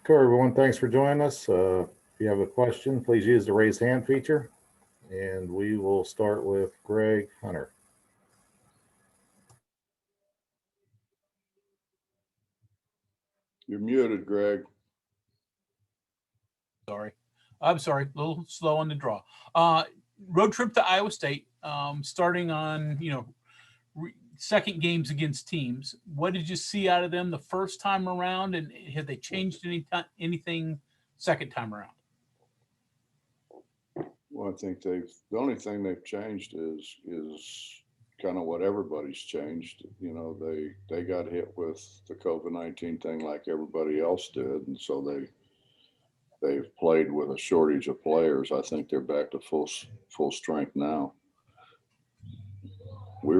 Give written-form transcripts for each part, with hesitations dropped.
Cool, everyone. Thanks for joining us. If you have a question, please use the raise hand feature. And we will start with Greg Hunter. You're muted, Greg. Sorry. I'm sorry. A little slow on the draw. Road trip to Iowa State, starting on, second games against teams. What did you see out of them the first time around, and have they changed anything second time around? Well, I think the only thing they've changed is kind of what everybody's changed. They got hit with the COVID-19 thing like everybody else did, and so they've played with a shortage of players. I think they're back to full strength now. We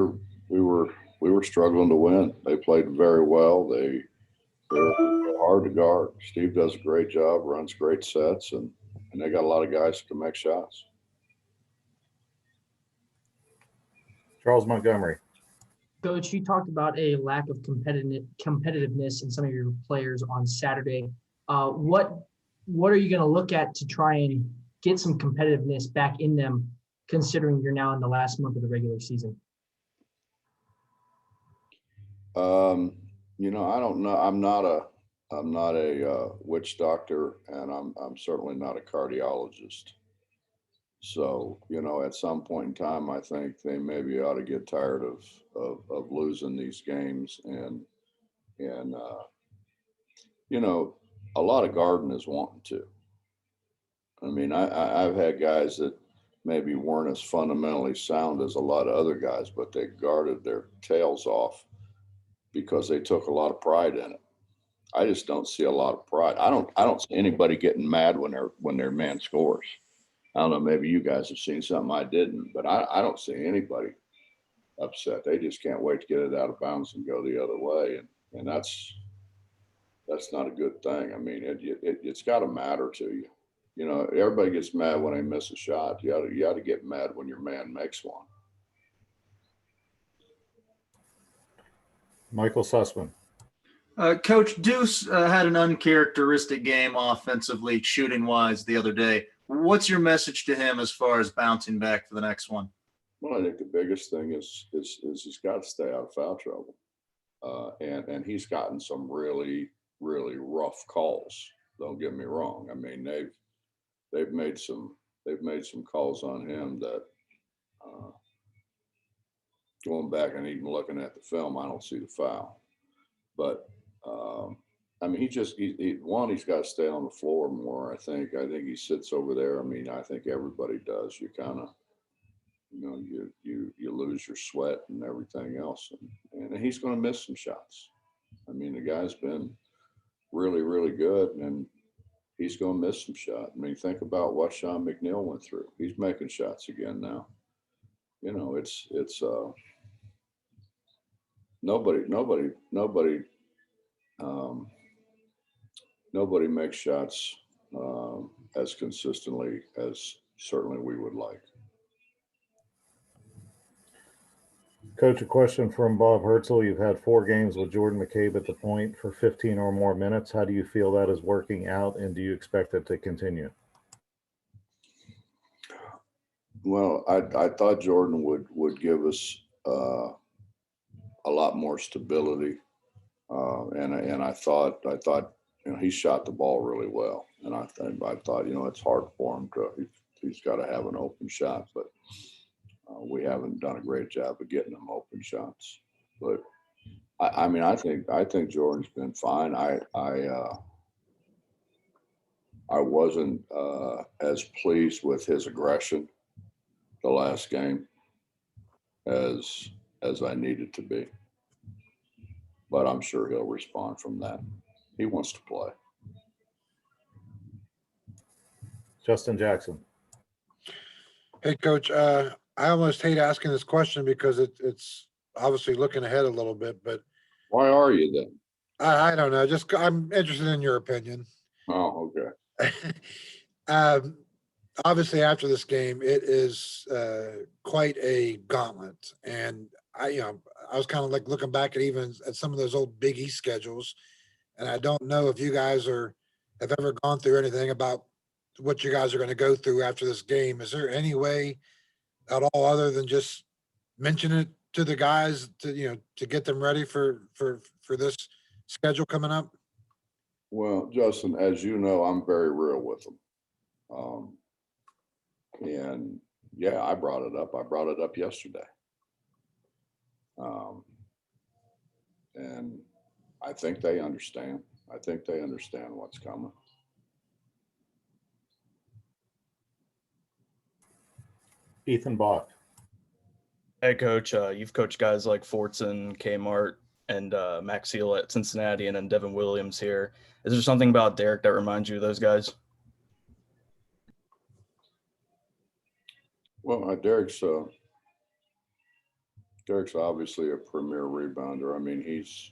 were struggling to win. They played very well. They're hard to guard. Steve does a great job, runs great sets, and they got a lot of guys who can make shots. Charles Montgomery. Coach, you talked about a lack of competitiveness in some of your players on Saturday. What are you going to look at to try and get some competitiveness back in them, considering you're now in the last month of the regular season? I don't know. I'm not a witch doctor, and I'm certainly not a cardiologist. So, at some point in time, I think they maybe ought to get tired of losing these games. And a lot of guarding is wanting to. I mean, I've had guys that maybe weren't as fundamentally sound as a lot of other guys, but they guarded their tails off because they took a lot of pride in it. I just don't see a lot of pride. I don't see anybody getting mad when their man scores. I don't know, maybe you guys have seen something I didn't, but I don't see anybody upset. They just can't wait to get it out of bounds and go the other way. And that's not a good thing. I mean, it's got to matter to you. Everybody gets mad when they miss a shot. You ought to get mad when your man makes one. Michael Sussman. Coach, Deuce had an uncharacteristic game offensively, shooting-wise, the other day. What's your message to him as far as bouncing back for the next one? Well, I think the biggest thing is he's got to stay out of foul trouble, and he's gotten some really, really rough calls. Don't get me wrong. I mean, they've made some calls on him that, going back and even looking at the film, I don't see the foul. But I mean, he's got to stay on the floor more. I think he sits over there. I mean, I think everybody does. You kind of, you lose your sweat and everything else, and he's going to miss some shots. I mean, the guy's been really, really good, and he's going to miss some shots. I mean, think about what Sean McNeil went through. He's making shots again now. It's nobody makes shots as consistently as certainly we would like. Coach, a question from Bob Herzl. You've had 4 games with Jordan McCabe at the point for 15 or more minutes. How do you feel that is working out, and do you expect it to continue? Well, I thought Jordan would give us a lot more stability, and I thought he shot the ball really well, and I thought it's hard for him he's got to have an open shot, but we haven't done a great job of getting him open shots. But I mean, I think Jordan's been fine. I wasn't as pleased with his aggression the last game as I needed to be, but I'm sure he'll respond from that. He wants to play. Justin Jackson. Hey, Coach, I almost hate asking this question because it's obviously looking ahead a little bit, but Why are you then? I don't know. Just I'm interested in your opinion. Oh, okay. Obviously, after this game, it is quite a gauntlet, and I was kind of like looking back at even at some of those old Big East schedules, and I don't know if you guys are have ever gone through anything about what you guys are going to go through after this game. Is there any way at all other than just mention it to the guys to get them ready for this schedule coming up? Well, Justin, as you know, I'm very real with them. And yeah, I brought it up. I brought it up yesterday. And I think they understand. I think they understand what's coming. Ethan Bach. Hey, Coach. You've coached guys like Fortson, Kmart, and Max Seal at Cincinnati, and then Devin Williams here. Is there something about Derrick that reminds you of those guys? Well, Derrick's obviously a premier rebounder. I mean, he's.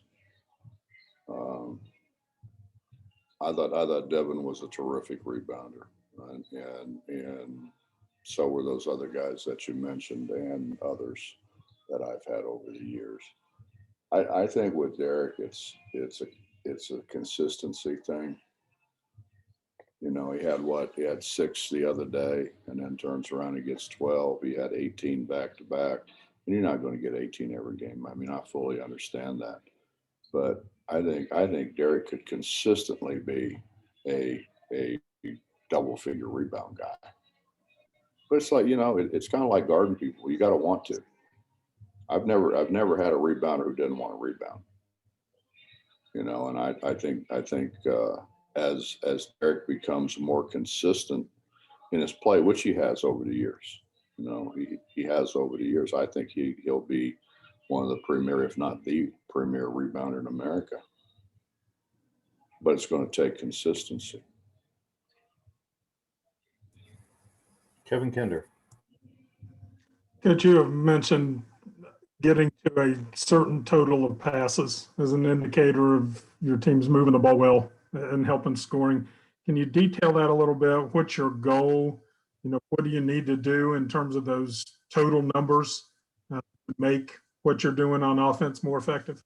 I thought Devin was a terrific rebounder, right? and so were those other guys that you mentioned and others that I've had over the years. I think with Derrick, it's a consistency thing. You know, he had 6 the other day, and then turns around and gets 12. He had 18 back to back, and you're not going to get 18 every game. I mean, I fully understand that, but I think Derrick could consistently be a double figure rebound guy. But it's like, it's kind of like guarding people. You got to want to. I've never had a rebounder who didn't want to rebound. And I think as Derrick becomes more consistent in his play, which he has over the years, he has over the years, I think he'll be one of the premier, if not the premier rebounder in America. But it's going to take consistency. Kevin Kinder. Could you have mentioned getting to a certain total of passes as an indicator of your team's moving the ball well and helping scoring? Can you detail that a little bit? What's your goal? What do you need to do in terms of those total numbers to make what you're doing on offense more effective?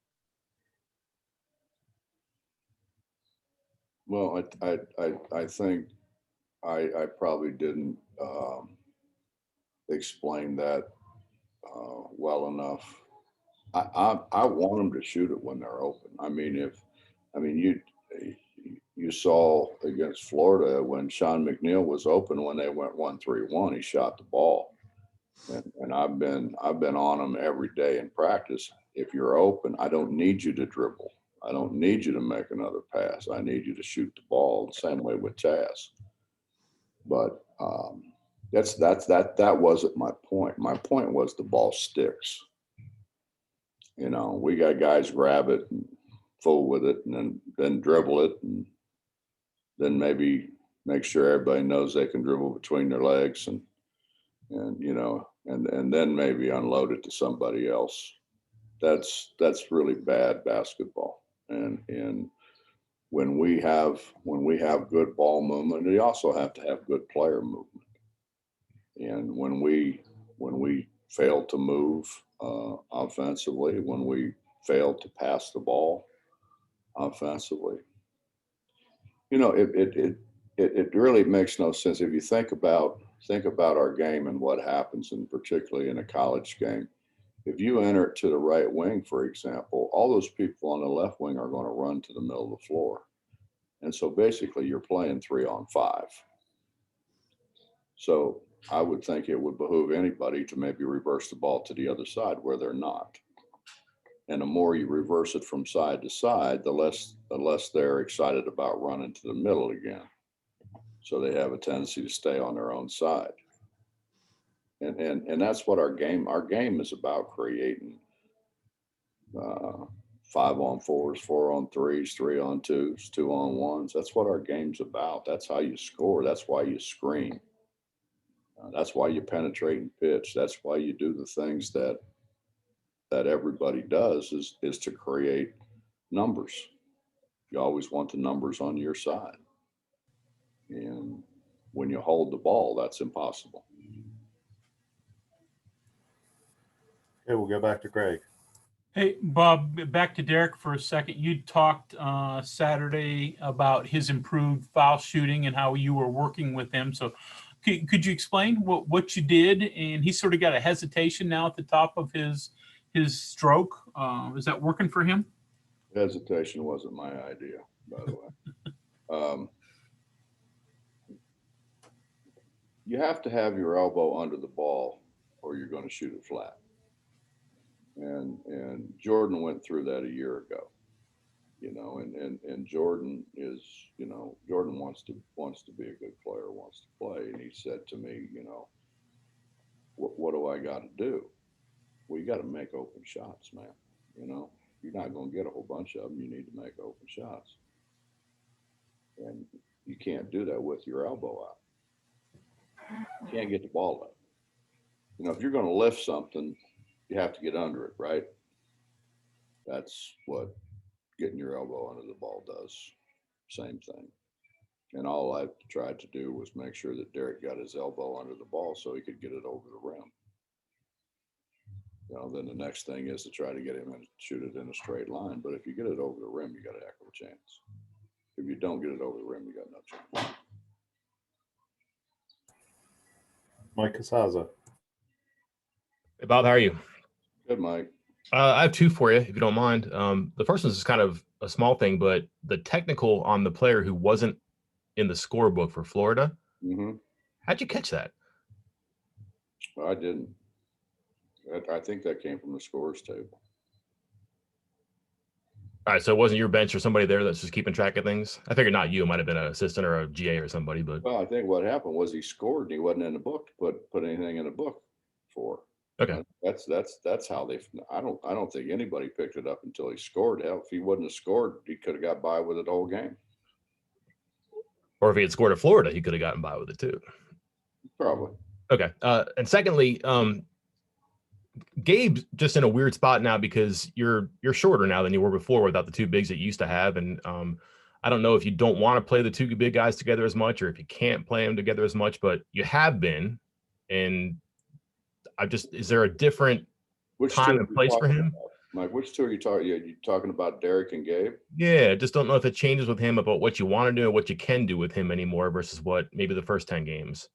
Well, I think I probably didn't explain that well enough. I want them to shoot it when they're open. You saw against Florida when Sean McNeil was open, when they went 1-3-1, he shot the ball, and I've been on him every day in practice. If you're open, I don't need you to dribble. I don't need you to make another pass. I need you to shoot the ball. The same way with Taz. But that wasn't my point. My point was the ball sticks. We got guys grab it and fool with it, and then dribble it, and then maybe make sure everybody knows they can dribble between their legs, and then maybe unload it to somebody else. That's really bad basketball. And when we have good ball movement, we also have to have good player movement. And when we fail to move offensively, when we fail to pass the ball offensively, it really makes no sense. If you think about our game and what happens, and particularly in a college game, if you enter it to the right wing, for example, all those people on the left wing are going to run to the middle of the floor. And so basically you're playing 3-on-5. So I would think it would behoove anybody to maybe reverse the ball to the other side where they're not. And the more you reverse it from side to side, the less they're excited about running to the middle again. So they have a tendency to stay on their own side. And that's what our game is about, creating 5-on-4s, 4-on-3s, 3-on-2s, 2-on-1s. That's what our game's about. That's how you score. That's why you screen. That's why you penetrate and pitch. That's why you do the things that everybody does, is to create numbers. You always want the numbers on your side. And when you hold the ball, that's impossible. Okay, we'll go back to Greg. Hey, Bob, back to Derrick for a second. You talked Saturday about his improved foul shooting and how you were working with him. So could you explain what you did? And he sort of got a hesitation now at the top of his stroke. Is that working for him? Hesitation wasn't my idea, by the way. You have to have your elbow under the ball or you're going to shoot it flat. And Jordan went through that a year ago, and Jordan is, Jordan wants to be a good player, wants to play. And he said to me, what do I got to do? Well, you got to make open shots, man. You're not going to get a whole bunch of them. You need to make open shots. And you can't do that with your elbow out. You can't get the ball up. If you're going to lift something, you have to get under it, right? That's what getting your elbow under the ball does. Same thing. And all I tried to do was make sure that Derrick got his elbow under the ball so he could get it over the rim. Then the next thing is to try to get him and shoot it in a straight line. But if you get it over the rim, you got a heck of a chance. If you don't get it over the rim, you got no chance. Mike Casaza. Hey, Bob, how are you? Good, Mike. I have two for you, if you don't mind. The first one is kind of a small thing, but the technical on the player who wasn't in the scorebook for Florida. Mm-hmm. How'd you catch that? I didn't. I think that came from the scorers table. All right, so it wasn't your bench or somebody there that's just keeping track of things? I figured not you. It might have been an assistant or a GA or somebody, but. Well, I think what happened was he scored and he wasn't in the book to put anything in the book for. Okay. That's how they. I don't think anybody picked it up until he scored. Hell, if he wouldn't have scored, he could have got by with it the whole game. Or if he had scored at Florida, he could have gotten by with it too. Probably. Okay. And secondly, Gabe's just in a weird spot now because you're shorter now than you were before without the two bigs that you used to have. And I don't know if you don't want to play the two big guys together as much or if you can't play them together as much, but you have been. And is there a different time and place for him? Mike, which two are you talking? Are you talking about Derrick and Gabe? Yeah, just don't know if it changes with him about what you want to do and what you can do with him anymore versus what maybe the first 10 games.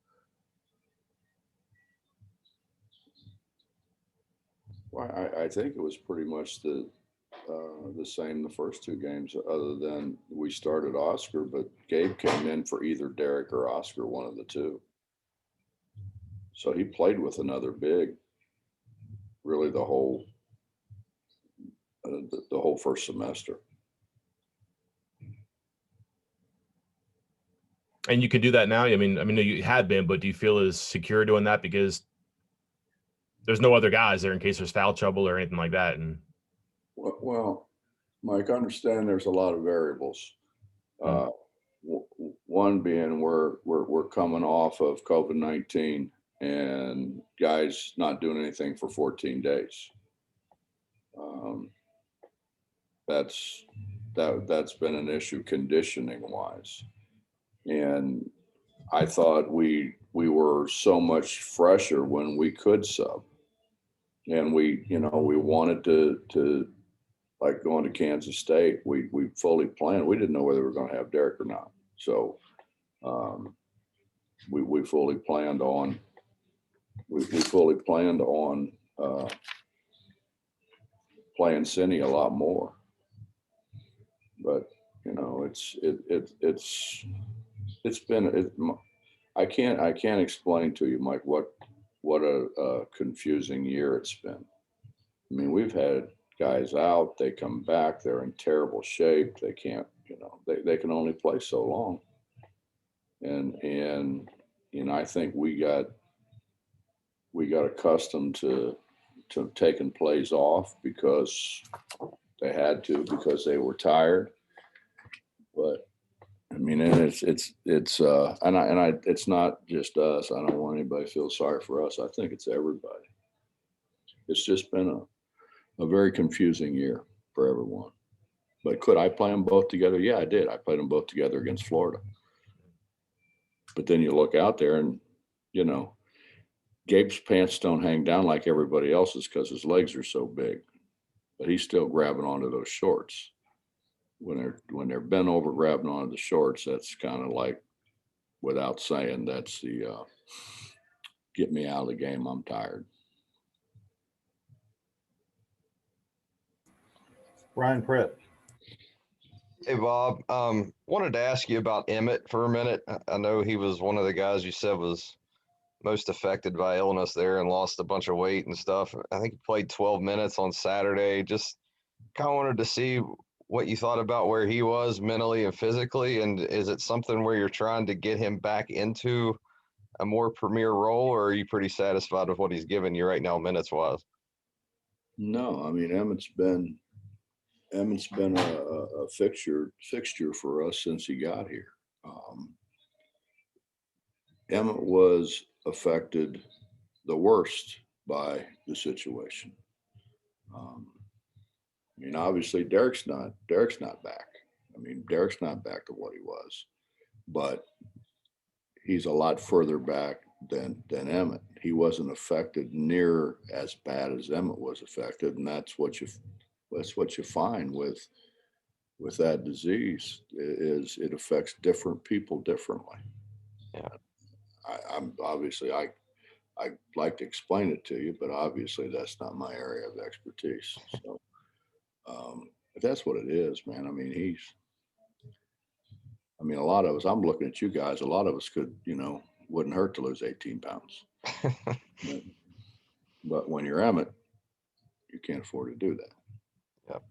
Well, I think it was pretty much the same the first two games, other than we started Oscar, but Gabe came in for either Derrick or Oscar, one of the two. So he played with another big, really the whole first semester. And you can do that now. I mean, you had been, but do you feel as secure doing that because there's no other guys there in case there's foul trouble or anything like that? And well, Mike, understand there's a lot of variables. One being we're coming off of COVID-19 and guys not doing anything for 14 days. That's been an issue conditioning wise. And I thought we were so much fresher when we could sub. And we wanted to like going to Kansas State, we fully planned. We didn't know whether we were going to have Derrick or not. So we fully planned on playing Cindy a lot more. But I can't explain to you, Mike, what a confusing year it's been. I mean, we've had guys out, they come back, they're in terrible shape. They can't, they can only play so long. And I think we got accustomed to taking plays off because they had to, because they were tired. But I mean, and it's not just us. I don't want anybody to feel sorry for us. I think it's everybody. It's just been a very confusing year for everyone. But could I play them both together? Yeah, I did. I played them both together against Florida. But then you look out there and, Gabe's pants don't hang down like everybody else's because his legs are so big. but he's still grabbing onto those shorts. When they're bent over grabbing onto the shorts, that's kind of like, without saying, that's the get me out of the game, I'm tired. Ryan Pritt. Hey, Bob. Wanted to ask you about Emmett for a minute. I know he was one of the guys you said was most affected by illness there and lost a bunch of weight and stuff. I think he played 12 minutes on Saturday. Just kind of wanted to see what you thought about where he was mentally and physically. And is it something where you're trying to get him back into a more premier role, or are you pretty satisfied with what he's given you right now minutes wise? No, I mean, Emmett's been a fixture for us since he got here. Emmett was affected the worst by the situation. I mean, obviously Derrick's not back. I mean, Derrick's not back to what he was, but he's a lot further back than Emmett. He wasn't affected near as bad as Emmett was affected, and that's what you find with that disease is it affects different people differently. Yeah. I'm obviously I'd like to explain it to you, but obviously that's not my area of expertise. So, but that's what it is, man. I mean, a lot of us, I'm looking at you guys, a lot of us could, wouldn't hurt to lose 18 pounds. But when you're Emmett, you can't afford to do that. Yep.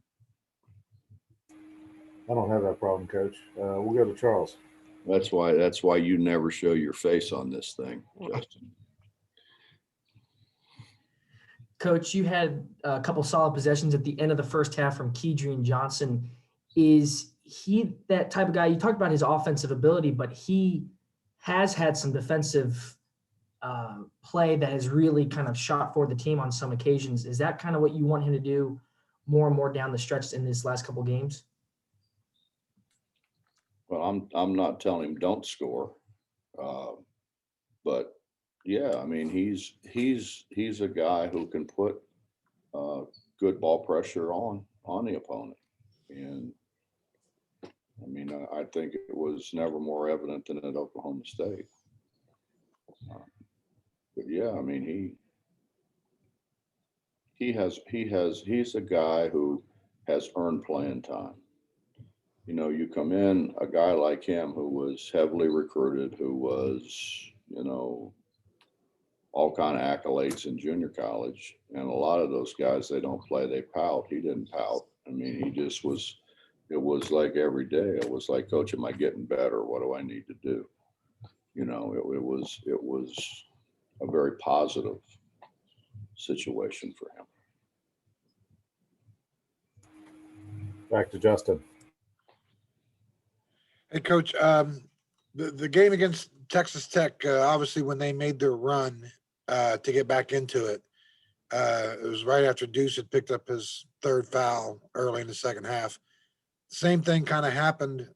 I don't have that problem, Coach. We'll go to Charles. That's why you never show your face on this thing, Justin. Coach, you had a couple solid possessions at the end of the first half from Keyshawn Johnson. Is he that type of guy? You talked about his offensive ability, but he has had some defensive play that has really kind of shot for the team on some occasions. Is that kind of what you want him to do more and more down the stretch in this last couple games? Well, I'm not telling him don't score, but yeah, I mean he's a guy who can put good ball pressure on the opponent, and I mean I think it was never more evident than at Oklahoma State. But yeah, I mean he's a guy who has earned playing time. You come in, a guy like him who was heavily recruited, who was, all kind of accolades in junior college. And a lot of those guys, they don't play, they pout. He didn't pout. I mean, he just was, it was like every day. It was like, Coach, am I getting better? What do I need to do? It was a very positive situation for him. Back to Justin. Hey, Coach, the game against Texas Tech, obviously when they made their run to get back into it, it was right after Deuce had picked up his third foul early in the second half. Same thing kind of happened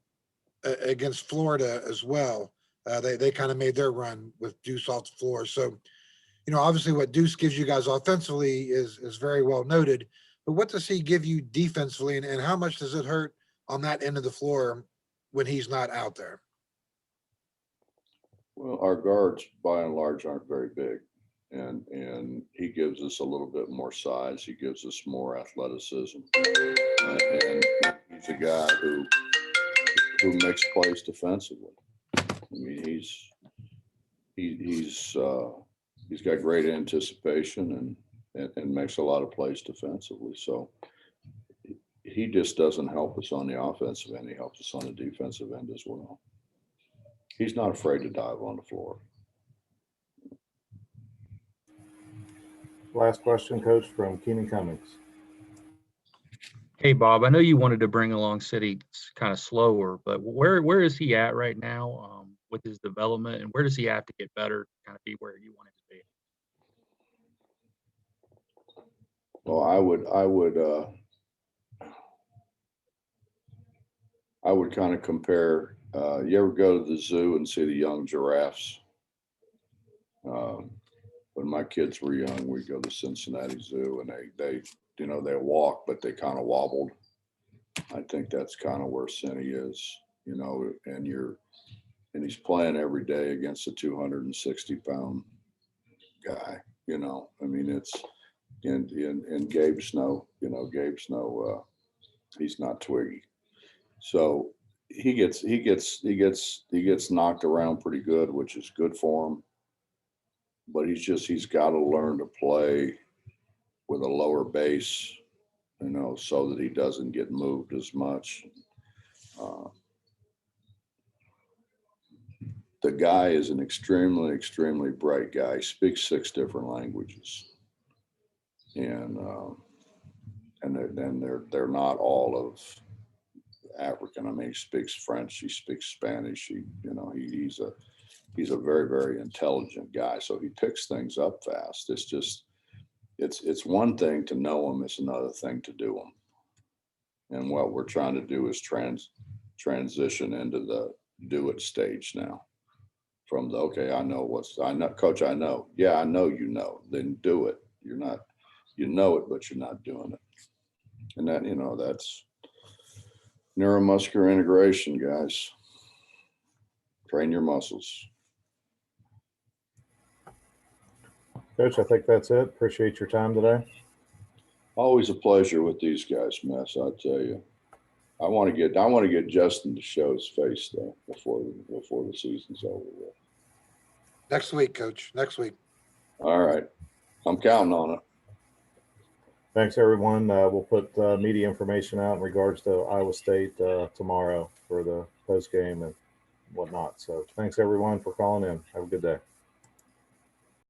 against Florida as well. They kind of made their run with Deuce off the floor. So, obviously what Deuce gives you guys offensively is very well noted, but what does he give you defensively, and how much does it hurt on that end of the floor when he's not out there? Well, our guards by and large aren't very big, and he gives us a little bit more size. He gives us more athleticism, and he's a guy who makes plays defensively. I mean, he's got great anticipation and makes a lot of plays defensively. So he just doesn't help us on the offensive end. He helps us on the defensive end as well. He's not afraid to dive on the floor. Last question, Coach, from Keenan Cummings. Hey, Bob, I know you wanted to bring along City kind of slower, but where is he at right now with his development, and where does he have to get better to kind of be where you want him to be? Well, I would kind of compare. You ever go to the zoo and see the young giraffes? When my kids were young, we'd go to Cincinnati Zoo, and you know, they walk, but they kind of wobbled. I think that's kind of where Cindy is, you know, and he's playing every day against a 260-pound guy, you know. I mean, it's in Gabe Snow, you know, Gabe Snow, he's not twiggy. So he gets knocked around pretty good, which is good for him. But he's got to learn to play with a lower base, you know, so that he doesn't get moved as much. The guy is an extremely, extremely bright guy. He speaks 6 different languages, and they're not all of African. I mean, he speaks French, he speaks Spanish. He's a very, very intelligent guy. So he picks things up fast. It's just, it's one thing to know him. It's another thing to do them. And what we're trying to do is transition into the do it stage now. From the, okay, I know, coach, I know. Yeah, I know, you know, then do it. You know it, but you're not doing it. And that, you know, that's neuromuscular integration, guys. Train your muscles. Coach, I think that's it. Appreciate your time today. Always a pleasure with these guys, Mess. I tell you, I want to get Justin to show his face though before the season's over with. Next week, Coach. Next week. All right, I'm counting on it. Thanks, everyone. We'll put media information out in regards to Iowa State tomorrow for the post game and whatnot. So thanks, everyone, for calling in. Have a good day.